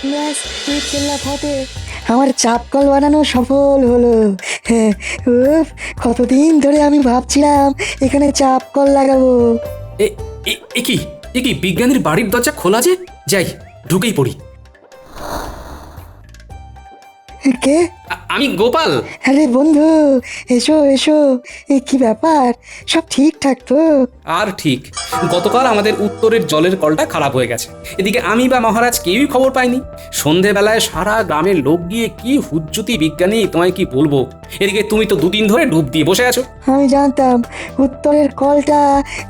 ব্যাস কেল্লা ফতে, আমার চাপ কল বানানো সফল হলো। হ্যাঁ, উফ, কতদিন ধরে আমি ভাবছিলাম এখানে চাপ কল লাগাবো। এ এ- এ কি এ কি বিজ্ঞানীর বাড়ির দরজা খোলা যে? যাই, ঢুকেই পড়ি। কে? আমি গোপাল। আরে বন্ধু, এসো এসো। কি ব্যাপার, সব ঠিকঠাক তো? আর ঠিক, গতকাল আমাদের উত্তরের জলের কলটা খারাপ হয়ে গেছে। এদিকে আমি বা মহারাজ কেউই খবর পাইনি। সন্ধেবেলায় সারা গ্রামের লোক গিয়ে কি হুজ্জুতি বিজ্ঞানী, তোমায় কি বলবো। এদিকে তুমি তো দুদিন ধরে ডুব দিয়ে বসে আছো। আমি জানতাম উত্তরের কলটা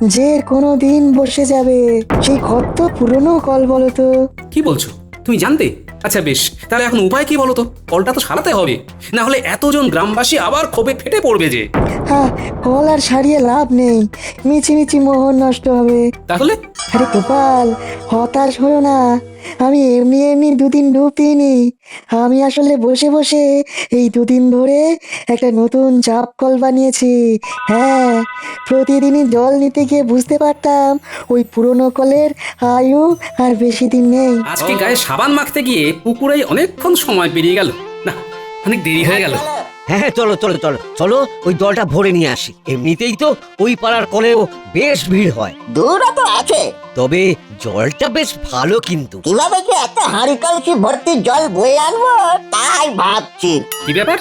যে কোনো দিন বসে যাবে। সেই কত পুরনো কল বলো তো। কি বলছো, তুমি জানতে? আচ্ছা বেশ, তাহলে এখন উপায় কি বলো তো? কলটা তো সারাতে হবে, না হলে এতজন গ্রামবাসী আবার ক্ষোভে ফেটে পড়বে যে। হ্যাঁ, কল আর সারিয়ে লাভ নেই, মিছিমিছি মোহর নষ্ট হবে। তাহলে আরে গোপাল, হতাশ হলো না। আমি এমনি এমনি দুদিন ডুব দিইনি। আমি আসলে বসে বসে এই দুদিন ধরে একটা নতুন চাপ কল বানিয়েছি। হ্যাঁ, প্রতিদিনই জল নিতে গিয়ে বুঝতে পারতাম ওই পুরনো কলের আয়ু আর বেশি দিন নেই। আজকে গায়ে সাবান মাখতে গিয়ে পুকুরেই অনেকক্ষণ সময় পেরিয়ে গেল। না, অনেক দেরি হয়ে গেল। হ্যাঁ হ্যাঁ, চলো চলো চলো চলো, ওই জলটা ভরে নিয়ে আসি। এমনিতেই তো ওই পাড়ার কলেও বেশ ভিড় হয়, দূরও তো আছে। তবে জলটা বেশ ভালো কিন্তু। কিভাবে যে একটা হাঁড়ি কলসি ভর্তি জল বয়ে আনবো তাই ভাবছি। কি ব্যাপার,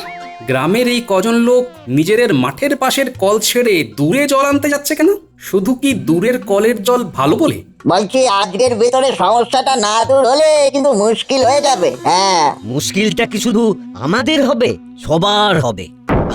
গ্রামের এই কজন লোক নিজেদের মাঠের পাশের কল ছেড়ে দূরে জল আনতে যাচ্ছে কেন? শুধু কি দূরের কলের জল ভালো বলে? বলছি আজকের ভেতরে সমস্যাটা না দূর হলে কিন্তু মুশকিল হয়ে যাবে। হ্যাঁ, মুশকিলটা কি শুধু আমাদের হবে? সবার হবে।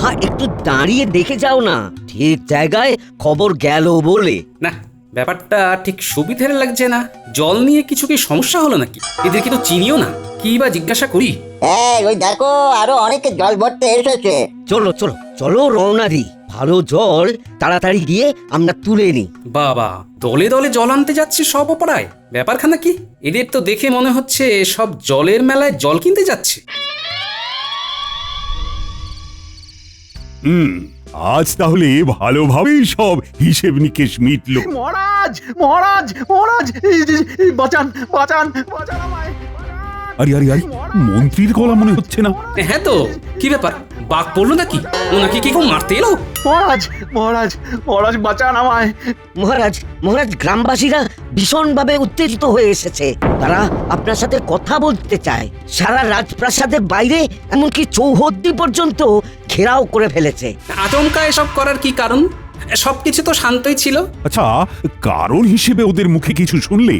হ্যাঁ, একটু দাঁড়িয়ে দেখে যাও না, ঠিক জায়গায় খবর গেল বলে। না, ব্যাপারটা ঠিক সুবিধের লাগছে না। জল নিয়ে কিছু কি সমস্যা হলো নাকি? এদের কি তো চিনিও না, কি বা জিজ্ঞাসা করি। এই ওই দেখো আরো অনেকে জল ভরতে এসেছে। চলো চলো চলো, রওনা দিই। ভালো জল তাড়াতাড়ি গিয়ে আমরা তুলে নিই। বাবা, দলে দলে জল আনতে যাচ্ছে সব পাড়ায়, ব্যাপারখানা কি? এদের তো দেখে মনে হচ্ছে সব জলের মেলায় জল কিনতে যাচ্ছে। আজ তাহলে ভালোভাবেই সব হিসেব নিকেশ মিটলো। মহারাজ মহারাজ মহারাজ, বাঁচান বাঁচান বাঁচান আমায়। আরে আরে আরে, মন্ত্রীর গলা মনে হচ্ছে না। হ্যাঁ তো, কি ব্যাপার, বাঘ পড়লো নাকি? ওনাকে কি কেউ মারতে এলো? মহারাজ মহারাজ মহারাজ, বাঁচান আমায়। মহারাজ মহারাজ, গ্রামবাসীরা ভীষণভাবে উত্তেজিত হয়ে এসেছে। তারা আপনার সাথে কথা বলতে চায়। সারা রাজপ্রাসাদের বাইরে এমনকি চৌহদ্দি পর্যন্ত ঘেরাও করে ফেলেছে। আচমকা এসব করার কি কারণ? সবকিছু তো শান্তই ছিল। আচ্ছা, কারণ হিসেবে ওদের মুখে কিছু শুনলে?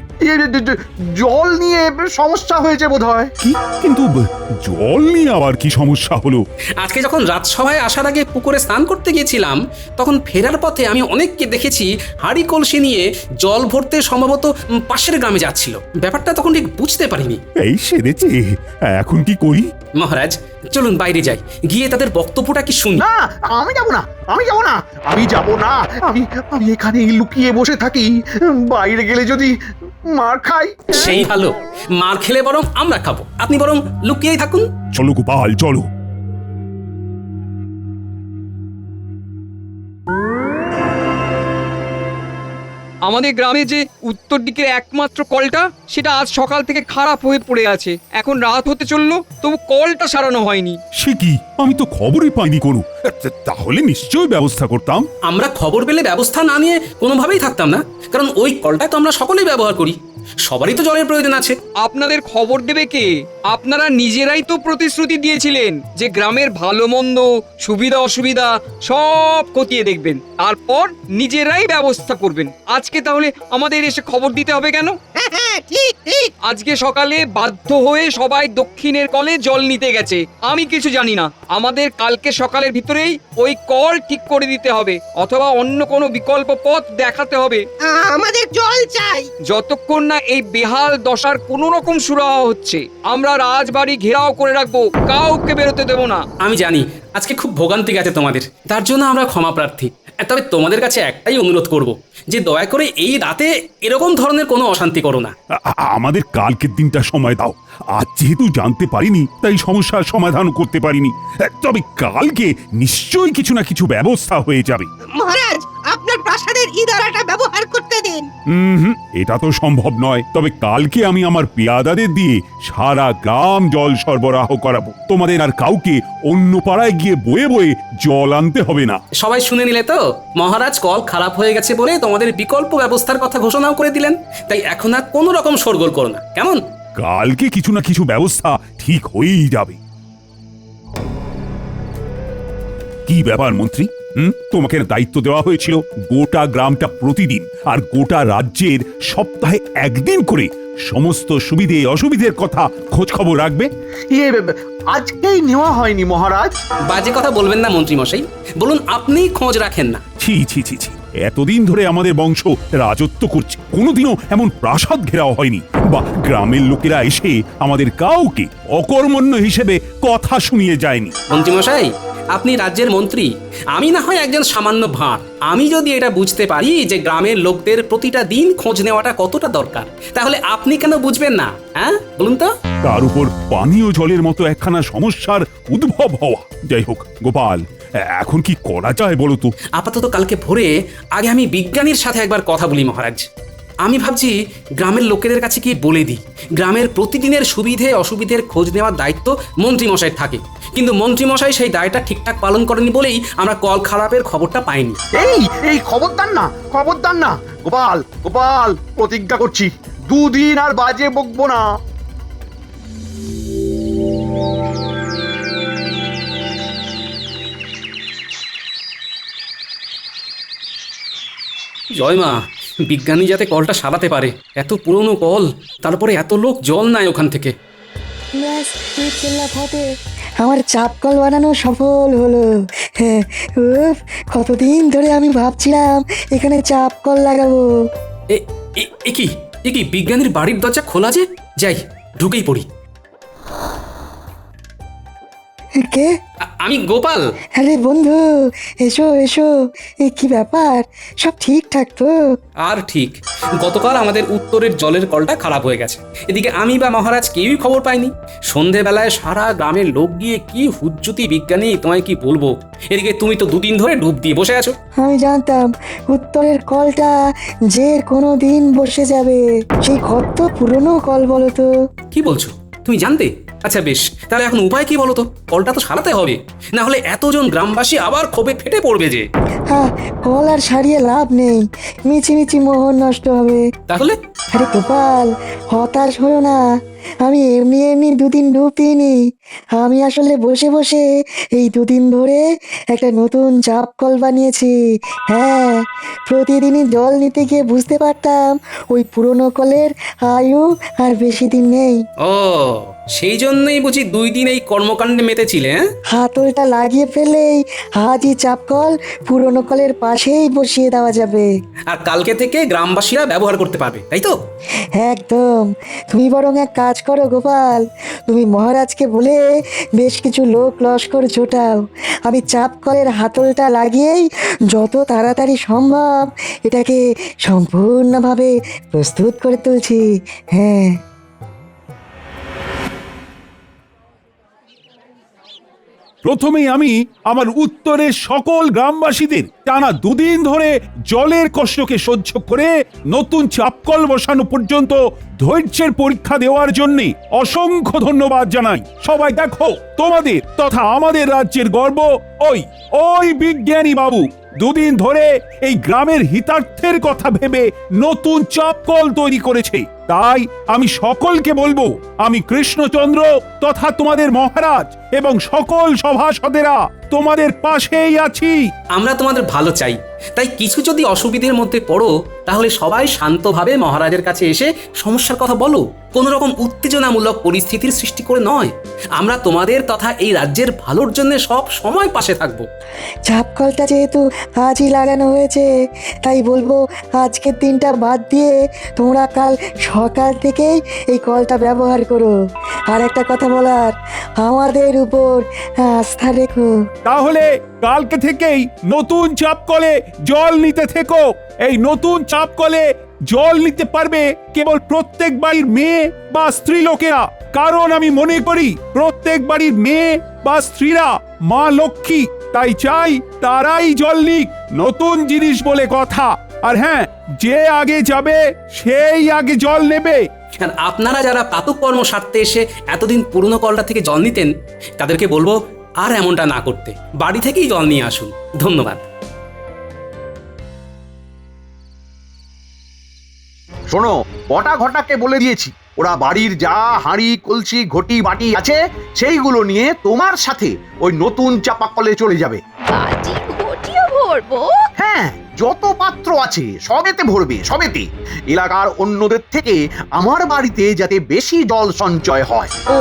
জল নিয়ে সমস্যা হয়েছে বোধহয়। কি কিন্তু জল নিয়ে আবার কি সমস্যা হলো? আজকে যখন রাজসভায় আসার আগে পুকুরে স্নান করতে গিয়েছিলাম, তখন ফেরার পথে আমি অনেককে দেখেছি হাঁড়ি কলসি নিয়ে জল ভরতে সম্ভবত পাশের গ্রামে যাচ্ছিল। ব্যাপারটা তখন ঠিক বুঝতে পারিনি। এই সেরেছে, এখন কি করি? মহারাজ, চলুন বাইরে যাই, গিয়ে তাদের বক্তব্যটা কি শুনি। না, আমি যাব না, আমি যাব না, আমি যাব না। আমি আমি এখানেই লুকিয়ে বসে থাকি। বাইরে গেলে যদি মার খাই। সেই ভালো, মার খেলে বরং আমরা খাবো, আপনি বরং লুকিয়েই থাকুন। চলো গোপাল, চলো। আমাদের গ্রামে যে উত্তর দিকের একমাত্র কলটা, সেটা আজ সকাল থেকে খারাপ হয়ে পড়ে আছে। এখন রাত হতে চললো, তবু কলটা সারানো হয়নি। সে কি, আমি তো খবরই পাইনি কোনো। তাহলে নিশ্চয়ই ব্যবস্থা করতাম। আমরা খবর পেলে ব্যবস্থা না নিয়ে কোনোভাবেই থাকতাম না, কারণ ওই কলটা তো আমরা সকলেই ব্যবহার করি। সবারই তো জলের প্রয়োজন আছে। আপনাদের খবর দেবে কে? আপনারা নিজেরাই তো প্রতিশ্রুতি দিয়েছিলেন যে গ্রামের ভালো মন্দ, সুবিধা অসুবিধা সব খতিয়ে দেখবেন, তারপর নিজেরাই ব্যবস্থা করবেন। আজকে তাহলে আমাদের এসে খবর দিতে হবে কেন? আজকে সকালে বাধ্য হয়ে সবাই দক্ষিণের কলে জল নিতে গেছে, আমি কিছু জানি না। আমাদের কালকে সকালের ভিতরেই ওই কল ঠিক করে দিতে হবে, অথবা অন্য কোনো বিকল্প পথ দেখাতে হবে। আমাদের জল চাই। যতক্ষণ না এই বেহাল দশার কোনো রকম সুরাহা হচ্ছে, আমরা রাজবাড়ি ঘেরাও করে রাখবো, কাউকে বেরোতে দেবো না। আমি জানি আজকে খুব ভোগান্তি গেছে তোমাদের, তার জন্য আমরা ক্ষমা প্রার্থী। তবে তোমাদের কাছে একটাই অনুরোধ করব, যে দয়া করে এই রাতে এরকম ধরনের কোনো অশান্তি করো না। আমাদের কালকের দিনটা সময় দাও। আজ যেহেতু জানতে পারিনি, তাই সমস্যার সমাধান করতে পারিনি। তবে কালকে নিশ্চয়ই কিছু না কিছু ব্যবস্থা হয়ে যাবে। মহারাজ, আপনার প্রাসাদের ইদারাটা ব্যবহার করতে দিন। এটা তো সম্ভব নয়। তবে কালকে আমি আমার পেয়াদাদের দিয়ে সারা গ্রাম জল সরবরাহ করাবো। তোমাদের আর কাউকে অন্য পাড়ায় গিয়ে বয়ে বয়ে জল আনতে হবে না। সবাই শুনে নিলে তো? মহারাজ কল খারাপ হয়ে গেছে বলে তোমাদের বিকল্প ব্যবস্থার কথা ঘোষণাও করে দিলেন। তাই এখন আর কোনো রকম শোরগোল করো না, কেমন? কালকে কিছু না কিছু ব্যবস্থা ঠিক হয়েই যাবে। কি ব্যাপার মন্ত্রী, তোমাকে দায়িত্ব দেওয়া হয়েছিল গোটা গ্রামটা প্রতিদিন আর গোটা রাজ্যের সপ্তাহে একদিন করে সমস্ত সুবিধে অসুবিধের কথা খোঁজ খবর রাখবে। ইয়ে আজকেই নেওয়া হয়নি মহারাজ। বাজে কথা বলবেন না মন্ত্রী মশাই, বলুন আপনিই খোঁজ রাখেন না। ছি ছি ছি ছি, এতদিন ধরে আমাদের বংশ রাজত্ব করছে, কোনোদিনও এমন প্রাসাদ ঘেরাও হয়নি, বা গ্রামের লোকেরা এসে আমাদের কাউকে অকর্মণ্য হিসেবে কথা শুনিয়ে যায়নি। মন্ত্রী মশাই, আপনি রাজ্যের মন্ত্রী, আমি না হয় একজন সামান্য ভাঁড়। আমি যদি এটা বুঝতে পারি যে গ্রামের লোকদের প্রতিটা দিন খোঁজ নেওয়াটা কতটা দরকার, তাহলে আপনি কেন বুঝবেন না? হ্যাঁ বলুন তো। তার উপর পানীয় জলের মতো একখানা সমস্যার উদ্ভব হওয়া। যাই হোক গোপাল, এখন কি করা যায় বলো তো? আপাতত কালকে ভোরে আগে আমি বিজ্ঞানীর সাথে একবার কথা বলি মহারাজ। আমি ভাবছি গ্রামের লোকেদের কাছে গিয়ে বলে দিই গ্রামের প্রতিদিনের সুবিধে অসুবিধের খোঁজ নেওয়ার দায়িত্ব মন্ত্রী মশাইয়ের থাকে, কিন্তু মন্ত্রী মশাই সেই দায়টা ঠিকঠাক পালন করেনি বলেই আমরা কল খারাপের খবরটা পাইনি। এই খবরদার না, খবরদার না গোপাল, গোপাল প্রতিজ্ঞা করছি দুদিন আর বাজে বকবো না। জয় মা, বিজ্ঞানী যাতে কলটা সারাতে পারে। এত পুরনো কল, তারপরে এত লোক জল নাই ওখান থেকে। ব্যাস, বিসমিল্লাহ ফতে, আমার চাপ কল বানানো সফল হলো। হ্যাঁ, উফ, কতদিন ধরে আমি ভাবছিলাম এখানে চাপ কল লাগাবো। এ- এ কি বিজ্ঞানীর বাড়ির দরজা খোলা যে? যাই, ঢুকেই পড়ি। কে? আমি গোপাল। আরে বন্ধু, এসো এসো। কি ব্যাপার, সব ঠিকঠাক তো? আর ঠিক, গতকাল আমাদের উত্তরের জলের কলটা খারাপ হয়ে গেছে। এদিকে আমি বা মহারাজ কেউই খবর পাইনি। সন্ধেবেলায় সারা গ্রামের লোক গিয়ে কি হুজ্জুতি বিজ্ঞানী, তোমায় কি বলবো। এদিকে তুমি তো দুদিন ধরে ডুব দিয়ে বসে আছো। আমি জানতাম উত্তরের কলটা যে কোনো দিন বসে যাবে। সেই কত পুরনো কল বলো তো? কি বলছো, তুমি জানতে? আচ্ছা বেশ, তাহলে এখন উপায় কি বলো তো? কলটা তো সারাতে হবে, না হলে এতজন গ্রামবাসী আবার ক্ষোভে ফেটে পড়বে যে। হ্যাঁ, কল আর সারিয়ে লাভ নেই, মিছিমিছি মোহর নষ্ট হবে। তাহলে আরে গোপাল, হতাশ হলো না। আমি এমনি দুদিন ডুব দিইনি। আমি আসলে বসে বসে এই দুদিন ধরে একটা নতুন চাপ কল বানিয়েছি। হ্যাঁ, প্রতিদিনই জল নিতে গিয়ে বুঝতে পারতাম ওই পুরনো কলের আয়ু আর বেশি দিন নেই। ও, সেই জন্যই বুঝি 2 দিন এই কর্মকাণ্ডে মেতেছিলে। হ্যাঁ, হাতলটা লাগিয়ে ফেলেই আজই চাপ কল পুরনো কলের পাশেই বসিয়ে দেওয়া যাবে। আর কালকে থেকে গ্রামবাসীরা ব্যবহার করতে পারবে, তাই তো? একদম। তুমি বরং এক কাজ করো গোপাল, তুমি মহারাজকে বলে বেশ কিছু লোক লস্কর জোটাও। আমি চাপ কলের হাতলটা লাগিয়েই যত তাড়াতাড়ি সম্ভব এটাকে সম্পূর্ণভাবে প্রস্তুত করে তুলছি। হ্যাঁ, প্রথমেই আমি আমার উত্তরের সকল গ্রামবাসীদের টানা 2 দিন ধরে জলের কষ্টকে সহ্য করে নতুন চাপকল বসানো পর্যন্ত ধৈর্যের পরীক্ষা দেওয়ার জন্য অসংখ্য ধন্যবাদ জানাই। সবাই দেখো, তোমাদের তথা আমাদের রাজ্যের গর্ব ওই বিজ্ঞানী বাবু 2 দিন ধরে এই গ্রামের হিতার্থের কথা ভেবে নতুন চাপকল তৈরি করেছে। তাই আমি সকলকে বলবো, আমি কৃষ্ণচন্দ্র তথা তোমাদের মহারাজ এবং সকল সভাসদেরা তোমাদের পাশেই আছি। আমরা তোমাদের ভালো চাই, তাই কিছু যদি অসুবিধার মধ্যে পড়ো তাহলে সবাই শান্তভাবে মহারাজের কাছে এসে সমস্যার কথা বলো। কোনো রকম উত্তেজনামূলক পরিস্থিতির সৃষ্টি করে নয়। আমরা তোমাদের তথা এই রাজ্যের ভালোর জন্য সব সময় পাশে থাকবো। চাপ কলটা যেহেতু আজই লাগানো হয়েছে, তাই বলবো আজকের দিনটা বাদ দিয়ে তোমরা কাল সকাল থেকেই এই কলটা ব্যবহার করো। আর একটা কথা বলার, আমাদের উপর আস্থা রেখো। তাহলে কালকে থেকেই নতুন চাপকলে জল নিতে থেকো। এই নতুন চাপকলে জল নিতে পারবে কেবল প্রত্যেক বাড়ির মেয়ে বা স্ত্রী লোকেরা, কারণ আমি মনে করি প্রত্যেক বাড়ির মেয়ে বা স্ত্রীরা মা লক্ষ্মী। তাই চাই তারাই জল নিক। নতুন জিনিস বলে কথা, আর হ্যাঁ, যে আগে যাবে সেই আগে জল নেবে। আর আপনারা যারা প্রাতঃকর্ম সারতে এসে এতদিন পুরনো কলটা থেকে জল নিতেন তাদেরকে বলবো আর এমনটা না করতে, বাড়ি থেকেই জল নিয়ে আসুন। ধন্যবাদ। শোনো, বটা ঘটাকে বলে দিয়েছি ওরা বাড়ির যা হাঁড়ি কলসি ঘটি বাটি আছে সেইগুলো নিয়ে তোমার সাথে ওই নতুন চাপাকলে চলে যাবে। বাটি ঘটিও ভরবো? হ্যাঁ, যত পাত্র আছে সবেতে ভরবে, সবেতে। এলাকার অন্যদের থেকে আমার বাড়িতে যাতে বেশি জল সঞ্চয় হয়। ও,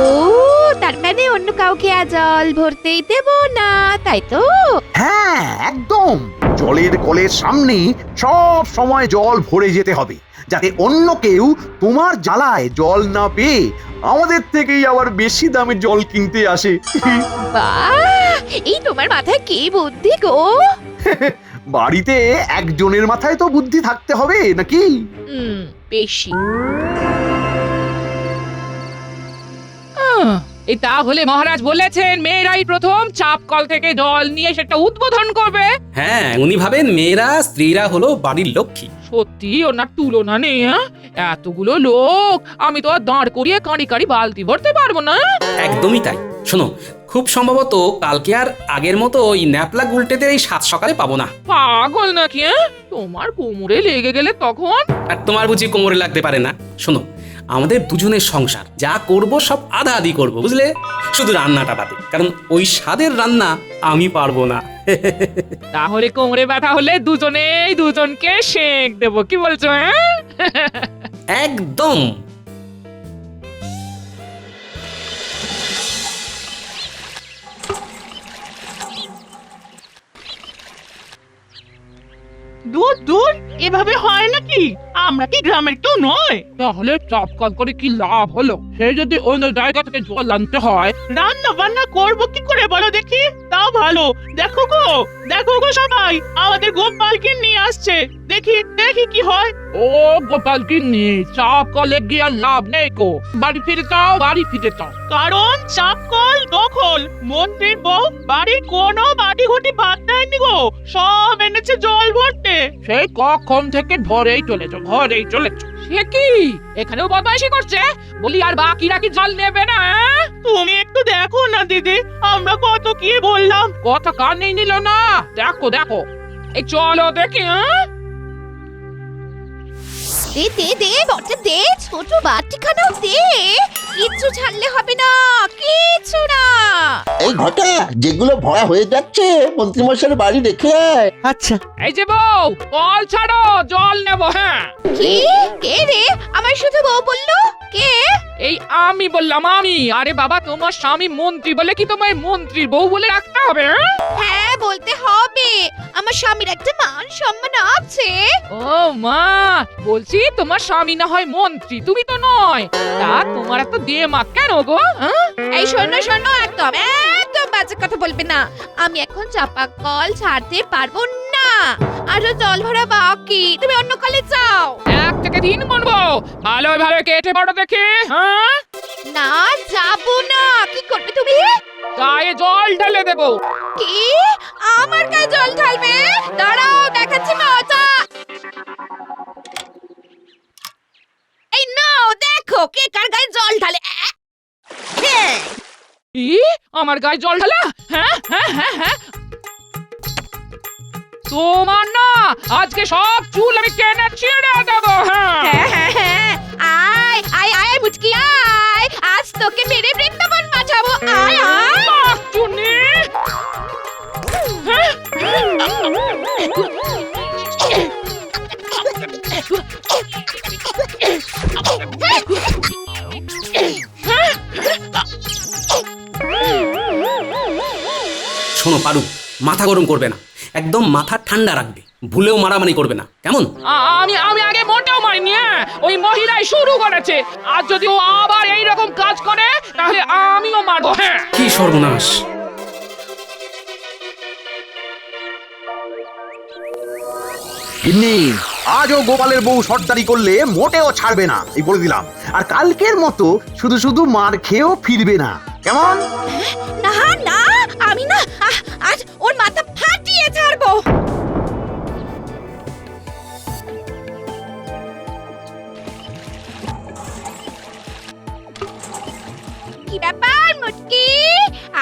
তার মানে অন্য কাউকে আর জল ভরতেই দেব না, তাই তো? হ্যাঁ, একদম। জলের কলের সামনে সব সময় জল ভরে যেতে হবে, যাতে অন্য কেউ তোমার জ্বালায় জল না পেয়ে আমাদের থেকেই আবার বেশি দামে জল কিনতে আসে। বাহ, এই তোমার মাথায় কি বুদ্ধি গো! বাড়িতে একজনের মাথায় তো বুদ্ধি থাকতে হবে নাকি? বেশি। এই তাহলে মহারাজ বলেছেন মেয়েরাই প্রথম চাপ কল থেকে জল নিয়ে সেটা উদ্বোধন করবে। হ্যাঁ, উনি ভাবেন মেয়েরা স্ত্রীরা হলো বাড়ির লক্ষ্মী। সত্যি ওনার তুলনা নেই। এতগুলো লোক আমি তো আর দাঁড় করিয়ে কাঁড়ি কাঁড়ি বালতি ভরতে পারবো না। একদমই তাই। শোনো, খুব সম্ভবত কালকে আর আগের মতো ওই ন্যাপলা গুলটেদের এই 7 সকালে পাবো না। পাগল নাকি? তোমার কোমরে লেগে গেলে তখন? আর তোমার বুঝি কোমরে লাগতে পারে না? শোনো, আমাদের দুজনের সংসার, যা করব সব আধা আধি করবো, বুঝলে? শুধু রান্নাটা বাদে, কারণ ওই স্বাদের রান্না আমি পারবো না। তাহলে কোমরে ব্যথা হলে দুজনেই দুজনকে সেঁক দেবো, কি বলছো? একদম। দূর দূর, এভাবে হয় নাকি? আমরা কি গ্রামের কেউ নয়? তাহলে চাপ কল করে কি লাভ হলো? সে যদি অন্য জায়গা থেকে জল আনতে হয়। রান্না বান্না করবো কি করে বলো দেখি? তাও ভালো। দেখো গো সবাই, আমাদের গোপালকে নিয়ে আসছে। দেখি দেখি কি হয়। ও গোপাল কিন্নি, চাপ কলে গিয়ে আর লাভ নেই গো। বাড়ি ফিরে যাও, বাড়ি ফিরে যাও। কারণ চাপকল দখল। মন্ত্রীর বউ বাড়ির কোনো বাটি ঘটি বাদ দেয়নি গো, সব এনেছে জল ভরতে। সেই কখন থেকে ঘরেই চলেছো, ঘরেই চলেছো। সে কি এখানেও বদমাইশি করছে? বলি আর বাকিরা কি জল নেবে না? তুমি একটু দেখো না দিদি, আমরা কত কি বললাম। কথা কানেই নিল না। দেখো দেখো, এই চলো দেখি। দে দে দে, বটে দে, ছোট বাটিখানাও দে। কিচ্ছু ছাড়লে হবে না, কিচ্ছু না। এই ঘটা, যেগুলো ভরা হয়ে যাচ্ছে মন্ত্রীমশাইয়ের বাড়ি রেখে আয়। আচ্ছা। এই যে বউ, কল ছাড়ো, জল নেবো। হ্যাঁ, কি? কে রে? আমার শুধু বউ বললো? কে? এই আমি বললাম, আমি। আরে বাবা, তোমার স্বামী মন্ত্রী বলে কি তোমায় মন্ত্রীর বউ বলে রাখতে হবে? হ্যাঁ, বলতে হবে। আমার স্বামীর একটা মান সম্মান আছে। ও মা, বলছি তোমার স্বামী না হয় মন্ত্রী, তুমি তো নয়। তা তোমার এত দেমা কেন গো? এই শোনো শোনো, একদম একদম বাজে কথা বলবে না। আমি এখন চাপা কল ছাড়তে পারবো না, আরো জল ভরা বাকি। তুমি অন্য কলে যাও। 1 থেকে 3 গুনবো, ভালো ভালো কেটে পড়ো দেখি। হ্যাঁ, না, যাবো না। কি করবে তুমি? গায়ে জল ঢেলে দেবো। কি? আমার গায়ে জল ঢালবে? দাঁড়াও, দেখাচ্ছি মজা। এই নাও, দেখো কে কার গায়ে জল ঢালে। ই, আমার গায়ে জল ঢালা? হ্যাঁ হ্যাঁ হ্যাঁ হ্যাঁ, তোমার না আজকে সব চুল আমি টেনে ছিঁড়ে দেবো। হ্যাঁ, আয় আয় আয় মুচকি আয়, আজ তোকে মেরে বৃন্দাবন পাঠাবো। আয় আয়। চুনি। শোনো পারু, মাথা গরম করবে না, একদম মাথা ঠান্ডা রাখবে। ভুলেও মারামারি করবে না, কেমন? আমি আগে মোটেও মারিনি। ওই মহিলাই শুরু করেছে। আর যদি ও আবার এইরকম কাজ করে তাহলে আমিও মারবো। হ্যাঁ, কি সর্বনাশ! গিন্নি, আজও গোপালের বউ সর্দারি করলে মোটেও ছাড়বে না, এই বলে দিলাম। আর কালকের মতো শুধু শুধু মার খেয়েও ফিরবে না, কেমন? না না, আমি না আজ ওর মাথা ফাটিয়ে ছাড়বো। কি ব্যাপার মুটকি,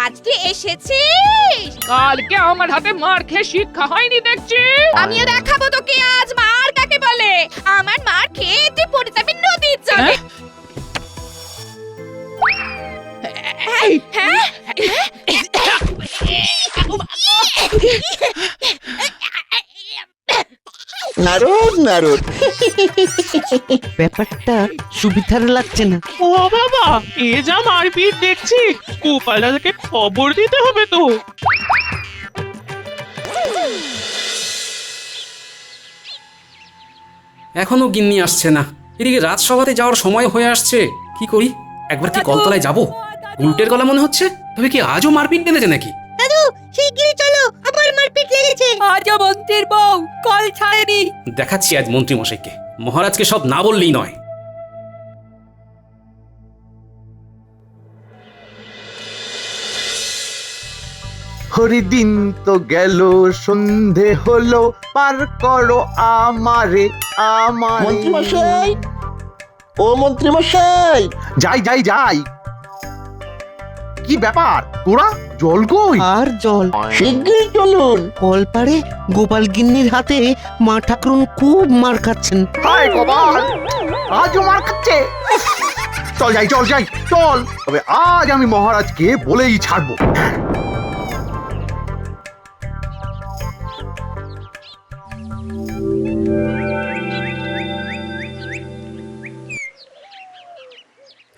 আজ তুই এসেছিস? কালকে আমার হাতে মার খেয়ে শিক্ষা হয়নি দেখছি। আমিও দেখাবো তোকে আজ মার কাকে বলে। আমার মার খেয়ে তুই পড়ে যাবি নদীর জলে। হ্যাঁ? নারদ নারদ ব্যাপারটা সুবিধার লাগছে না। ও বাবা, এ যা মারপিট দেখছি, গোপালদাকে খবর দিতে হবে তো। এখনো গিন্নি আসছে না। এদিকে রাজসভাতে যাওয়ার সময় হয়ে আসছে। কি করি, একবার কি কলতলায় যাব? উল্টের গলা মনে হচ্ছে, তবে কি আজও মারপিট বেঁধেছে নাকি? শিগগিরই চলো, আবার মারপিট লেগেছে। আজও মন্ত্রীর বউ কল ছাড়েনি। দেখাচ্ছি আজ মন্ত্রী মশাইকে, মহারাজকে সব না বললেই নয়। হরিদিন তো গেল, সন্ধে হলো, পার করো আমারে আমারে। মন্ত্রীমশাই, ও মন্ত্রীমশাই, যাই যাই যাই। কি ব্যাপার, তোরা জল কই? আর জল শিগগিরই চলুন। কলপাড়ে গোপাল গিন্নির হাতে মা ঠাকুরন খুব মার খাচ্ছেন। হায় গোপাল, আজও মার খাচ্ছে। চল যাই চল যাই চল, তবে আজ আমি মহারাজকে বলেই ছাড়বো।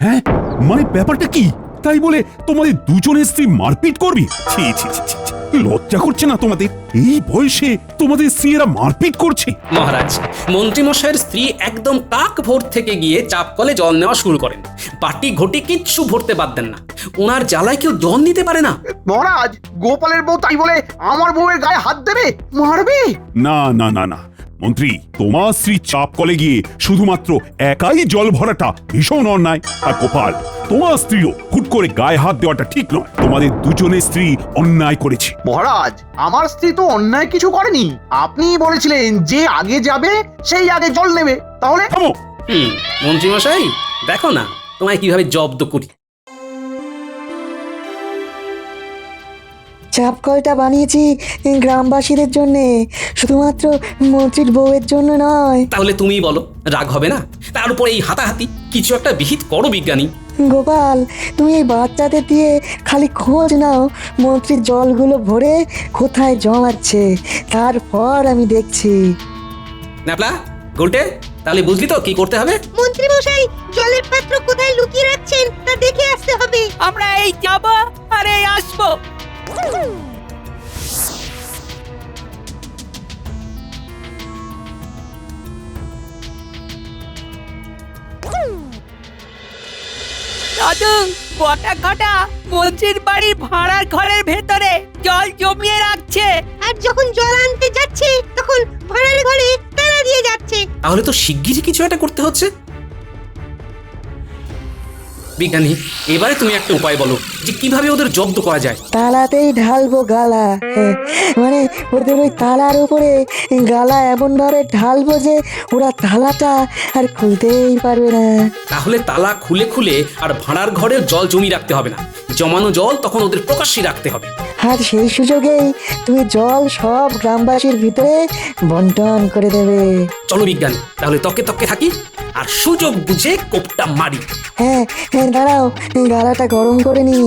হ্যাঁ, মানে ব্যাপারটা কি? তাই বলে তোমাদের দুজনের স্ত্রী মারপিট করবি? ছি ছি ছি ছি, ছি। লজ্জা করছে না তোমাদের? এই বয়সে তোমাদের স্ত্রীরা মারপিট করছে? মহারাজ, মন্ত্রীমশাইয়ের স্ত্রী একদম কাক ভোর থেকে গিয়ে চাপ কলে জল নেওয়া শুরু করেন। বাটি ঘটি কিচ্ছু ভরতে বাদ দেন না। ওনার জ্বালায় কেউ জল নিতে পারে না। মহারাজ, গোপালের বউ তাই বলে আমার বউয়ের গায়ে হাত দেবে, মারবে? না না না না মন্ত্রী, তোমার স্ত্রী চাপ কলে গিয়ে শুধুমাত্র একাই জল ভরাটা ভীষণ অন্যায়। আর গোপাল, তোমার স্ত্রীও হুট করে গায়ে হাত দেওয়াটা ঠিক নয়। তোমাদের দুজনের স্ত্রী অন্যায় করেছে। মহারাজ, আমার স্ত্রী তো অন্যায় কিছু করেনি। আপনি বলেছিলেন যে আগে যাবে সেই আগে জল নেবে, তাহলে? থামো। মন্ত্রীমশাই, দেখো না তোমায় কিভাবে জব্দ করি। চাপ কলটা বানিয়েছি গ্রামবাসীদের জন্য, শুধুমাত্র মন্ত্রীর বউয়ের জন্য নয়। তাহলে তুমিই বলো, রাগ হবে না? তার উপর এই হাতাহাতি, কিছু একটা বিহিত করো বিজ্ঞানী। গোপাল, তুমি এই বাচ্চাদের দিয়ে খালি খোঁজ নাও মন্ত্রীর জলগুলো ভরে কোথায় জমাচ্ছে, তারপর আমি দেখছি। ন্যাপলা, গুলটে, তাহলে বুঝলি তো কি করতে হবে? মন্ত্রী মশাই, জলের পাত্র কোথায় লুকিয়ে রাখছেন তা দেখে আসতে হবে। আমরা এই যাব আর এই আসবো। দাদু, বটা ঘটা মন্ত্রীর বাড়ির ভাড়ার ঘরের ভেতরে জল জমিয়ে রাখছে। আর যখন জল আনতে যাচ্ছে তখন ভাড়ার ঘরে তালা দিয়ে যাচ্ছে। তাহলে তো শিগগিরই কিছু একটা করতে হচ্ছে। বিজ্ঞানী, এবারে তুমি একটা উপায় বলো যে কিভাবে ওদের জব্দ করা যায়। তালাতেই ঢালবো গালা, মানে ওদের ওই তালার উপরে গালা এমন ভাবে ঢালবো যে ওরা তালাটা আর খুলতেই পারবে না। তাহলে তালা খুলে খুলে আর ভাড়ার ঘরের জল জমি রাখতে হবে না। জমানো জল তখন ওদের প্রকাশ্যে রাখতে হবে। আর সেই সুযোগেই তুমি জল সব গ্রামবাসীর ভিতরে বন্টন করে দেবে। চলো বিজ্ঞানী, তাহলে তকে তকে থাকি আর সুযোগ বুঝে কোপটা মারি। হ্যাঁ হ্যাঁ, দাঁড়াও, গালাটা গরম করে নি।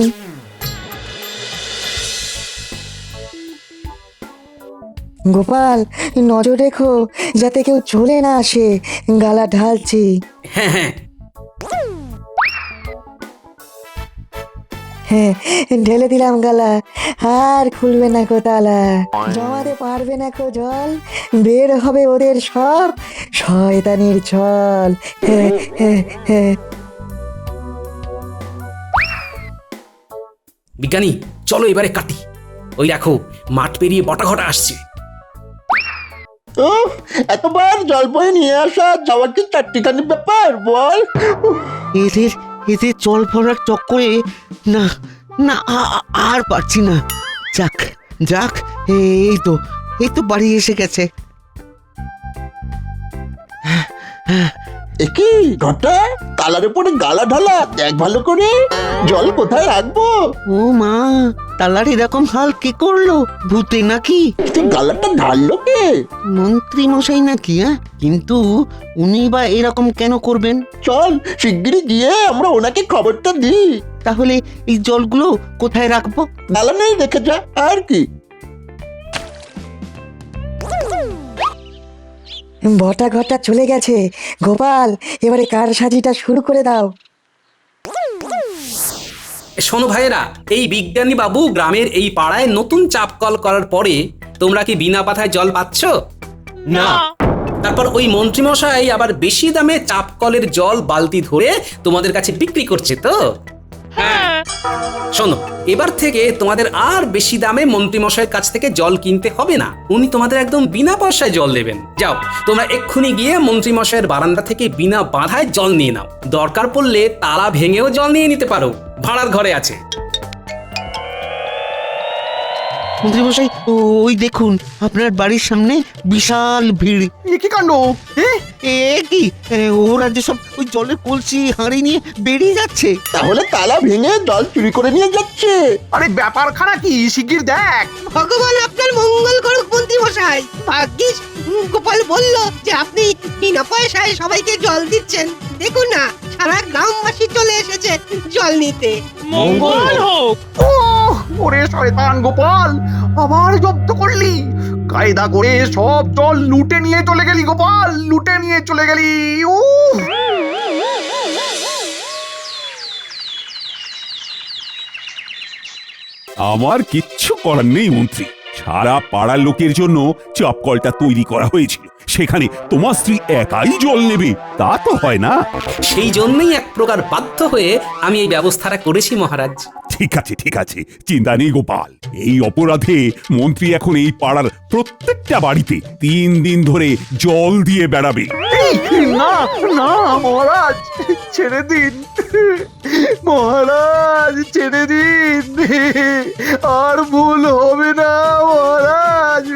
গোপাল, নজর রেখো যাতে কেউ চলে না আসে, গালা ঢালছি। হ্যাঁ হ্যাঁ, হ্যাঁ, ঢেলে দিলাম গালা, আর খুলবে না কো তালা, জমাতে পারবে না কো জল, বের হবে ওদের সব শয়তানির ছল। হ্যাঁ হ্যাঁ হ্যাঁ। বিজ্ঞানী, চলো এবারে কাটি। ওই দেখো, মাঠ পেরিয়ে বটা ঘটা আসছে। উফ, এতবার জল বয়ে নিয়ে আসা যাওয়া কি চারটিখানি ব্যাপার বল? এদের এদের জল ভরার চক্করে না না আর পারছি না। যাক যাক, এই তো বাড়ি এসে গেছে। একি ঘটা তালার উপরে গালা ঢালা দেখ ভালো করে জল কোথায় রাখবো। ও মা, তালার এরকম হাল কি করলো? ভূতে নাকি? তুই গালাটা ঢাললো কে? মন্ত্রী মশাই নাকি? কিন্তু উনি বা এরকম কেন করবেন? চল শিগগিরই গিয়ে আমরা ওনাকে খবরটা দিই। তাহলে এই জলগুলো কোথায় রাখবো? দালানেই রেখে যা আর কি। বটা ঘটা চলে গেছে। গোপাল, এবারে কার সাজিটা শুরু করে দাও। শোনো ভাইয়েরা, এই বিজ্ঞানী বাবু গ্রামের এই পাড়ায় নতুন চাপ কল করার পরে তোমরা কি বিনা পাথায় জল পাচ্ছ? না। তারপর ওই মন্ত্রীমশাই আবার বেশি দামে চাপ কলের জল বালতি ধরে তোমাদের কাছে বিক্রি করছে তো? হ্যাঁ। শোনো, এবার থেকে তোমাদের আর বেশি দামে মন্ত্রীমশাইয়ের কাছ থেকে জল কিনতে হবে না। উনি তোমাদের একদম বিনা পয়সায় জল দেবেন। যাও, তোমরা এক্ষুনি গিয়ে মন্ত্রীমশাইয়ের বারান্দা থেকে বিনা বাধায় জল নিয়ে নাও। দরকার পড়লে তালা ভেঙেও জল নিয়ে নিতে পারো, ভাড়ার ঘরে আছে। মন্ত্রী মশাই, ওই দেখুন আপনার বাড়ির সামনে বিশাল ভিড়। এ কি কাণ্ড? এ কি, ওরা যে সব ওই জলের কলসি হাঁড়ি নিয়ে বেরিয়ে যাচ্ছে। তাহলে তালা ভেঙে জল চুরি করে নিয়ে যাচ্ছে। আরে ব্যাপারখানা কি শিগগির দেখ। ভগবান আপনার মঙ্গল করুক মন্ত্রী মশাই। ভাগ্যিস গোপাল বলল যে আপনি বিনা পয়সায় সবাইকে জল দিচ্ছেন। দেখুন না, সারা গ্রামবাসী চলে এসেছে জল নিতে। মঙ্গল হোক। ওরে শয়তান গোপাল, আবার জব্দ করলি। কায়দা করে সব জল লুটে নিয়ে চলে গেলি গোপাল, লুটে নিয়ে চলে গেলি। আমার কিচ্ছু করার নেই মন্ত্রী। সারা পাড়ার লোকের জন্য চাপকলটা তৈরি করা হয়েছিল, সেখানে তোমার স্ত্রী একাই জল নেবে তা তো হয় না। সেই জন্যই এক প্রকার বাধ্য হয়ে আমি এই ব্যবস্থাটা করেছি মহারাজ। ঠিক আছে ঠিক আছে, চিন্তা নেই গোপাল। এই অপরাধে মন্ত্রী এখন এই পাড়ার প্রত্যেকটা বাড়িতে 3 দিন ধরে জল দিয়ে বেড়াবে। না না মহারাজ, ছেড়ে দিন মহারাজ, ছেড়ে দিন। আর ভুল হবে না মহারাজ।